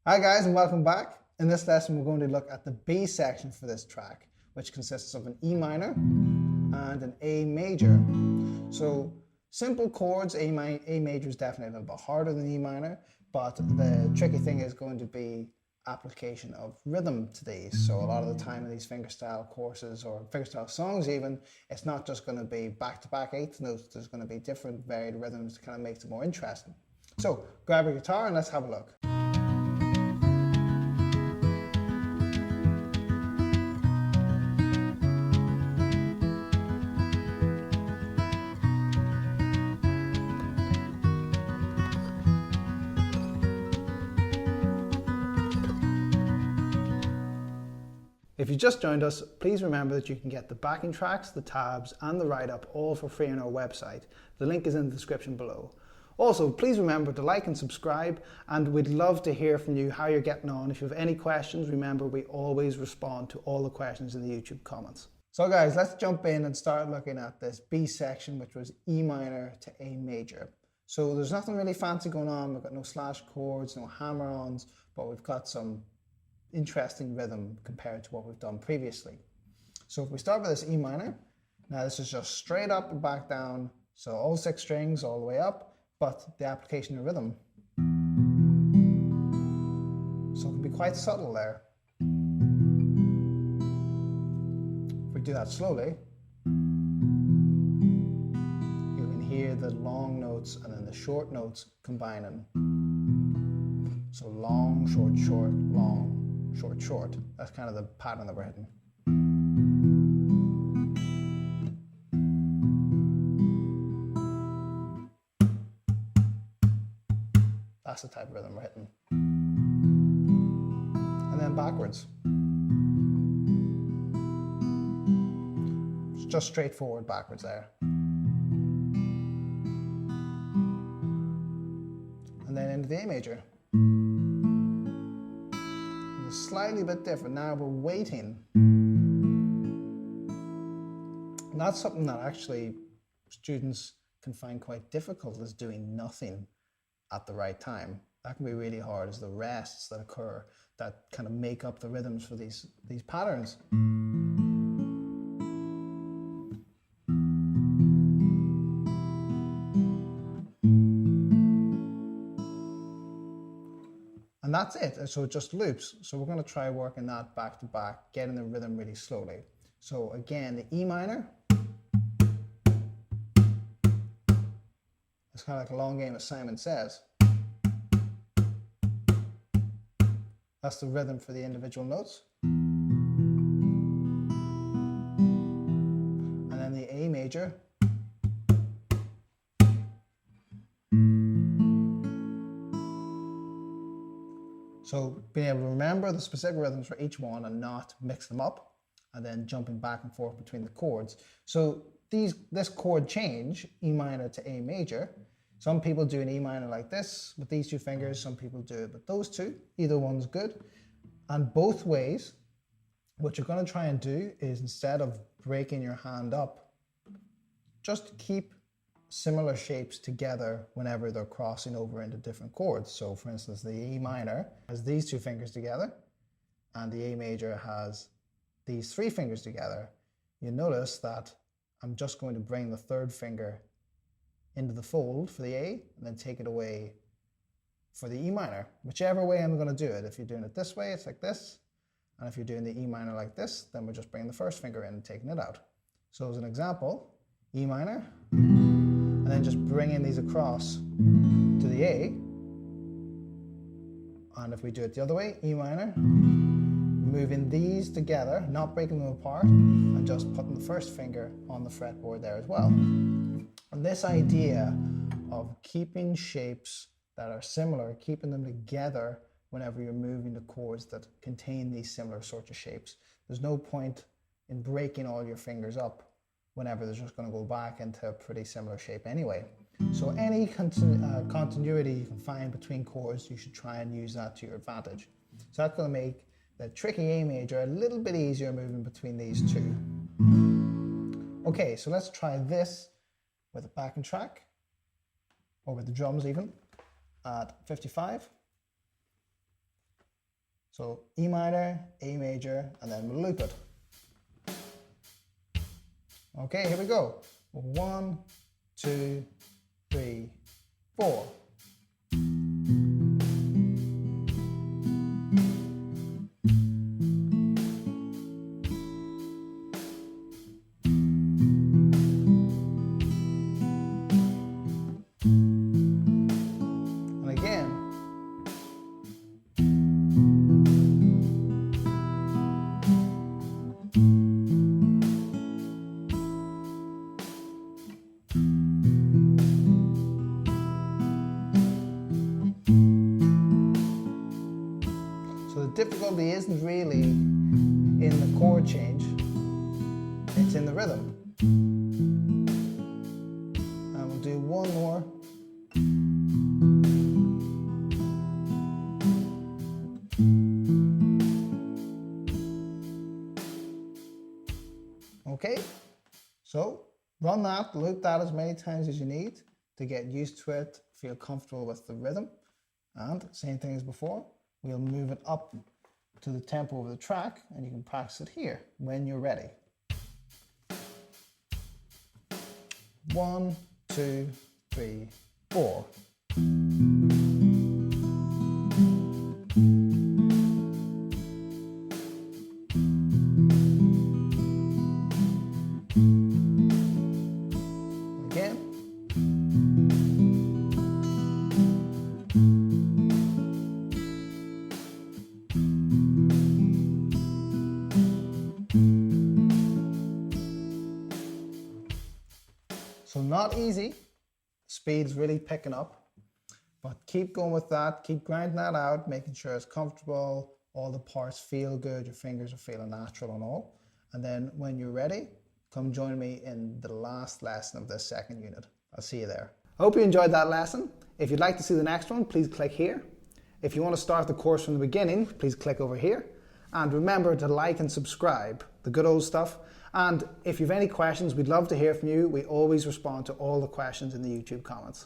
Hi guys and welcome back. In this lesson we're going to look at the B section for this track, which consists of an E minor and an A major. So simple chords, A major is definitely a little bit harder than E minor, but the tricky thing is going to be application of rhythm to these. So a lot of the time in these fingerstyle courses or fingerstyle songs even, it's not just going to be back-to-back eighth notes, there's going to be different varied rhythms to kind of make it more interesting. So grab your guitar and let's have a look. If you just joined us, please remember that you can get the backing tracks, the tabs and the write-up all for free on our website. The link is in the description below. Also, please remember to like and subscribe, and we'd love to hear from you how you're getting on. If you have any questions, remember we always respond to all the questions in the YouTube comments. So guys, let's jump in and start looking at this B section, which was E minor to A major. So there's nothing really fancy going on. We've got no slash chords, no hammer-ons, but we've got some interesting rhythm compared to what we've done previously. So if we start with this E minor, now this is just straight up and back down, so all 6 strings all the way up, but the application of rhythm. So it can be quite subtle there. If we do that slowly, you can hear the long notes and then the short notes combining. So long, short, short, long, short, short. That's kind of the pattern that we're hitting. That's the type of rhythm we're hitting. And then backwards. It's just straightforward backwards there. And then into the A major. Slightly bit different. Now we're waiting. And that's something that actually students can find quite difficult, is doing nothing at the right time. That can be really hard, is the rests that occur that kind of make up the rhythms for these patterns. And that's it, so it just loops. So we're going to try working that back to back, getting the rhythm really slowly. So again, the E minor. It's kind of like a long game, as Simon says. That's the rhythm for the individual notes. And then the A major. So being able to remember the specific rhythms for each one and not mix them up, and then jumping back and forth between the chords. So this chord change, E minor to A major, some people do an E minor like this with these 2 fingers, some people do it with those 2, either one's good. And both ways, what you're going to try and do is, instead of breaking your hand up, just keep similar shapes together whenever they're crossing over into different chords. So for instance, the E minor has these 2 fingers together and the A major has these 3 fingers together. You notice that I'm just going to bring the 3rd finger into the fold for the A and then take it away for the E minor, whichever way I'm going to do it. If you're doing it this way, it's like this, and if you're doing the E minor like this, then we're just bringing the 1st finger in and taking it out. So as an example, E minor, and then just bringing these across to the A. And if we do it the other way, E minor, moving these together, not breaking them apart, and just putting the 1st finger on the fretboard there as well. And this idea of keeping shapes that are similar, keeping them together whenever you're moving the chords that contain these similar sorts of shapes. There's no point in breaking all your fingers up whenever they're just going to go back into a pretty similar shape anyway. So any continuity you can find between chords, you should try and use that to your advantage. So that's going to make the tricky A major a little bit easier moving between these 2. Okay, so let's try this with a backing track, or with the drums even, at 55. So E minor, A major, and then we'll loop it. Okay, here we go. 1, 2, 3, 4. And again. So the difficulty isn't really in the chord change, it's in the rhythm. And we'll do one more. Okay, so run that, loop that as many times as you need to get used to it, feel comfortable with the rhythm. And same thing as before, we'll move it up to the tempo of the track and you can practice it here when you're ready. 1, 2, 3, 4. Again. So not easy, speed's really picking up, but keep going with that, keep grinding that out, making sure it's comfortable, all the parts feel good, your fingers are feeling natural and all. And then when you're ready, come join me in the last lesson of this second unit. I'll see you there. I hope you enjoyed that lesson. If you'd like to see the next one, please click here. If you want to start the course from the beginning, please click over here. And remember to like and subscribe, the good old stuff. And if you have any questions, we'd love to hear from you. We always respond to all the questions in the YouTube comments.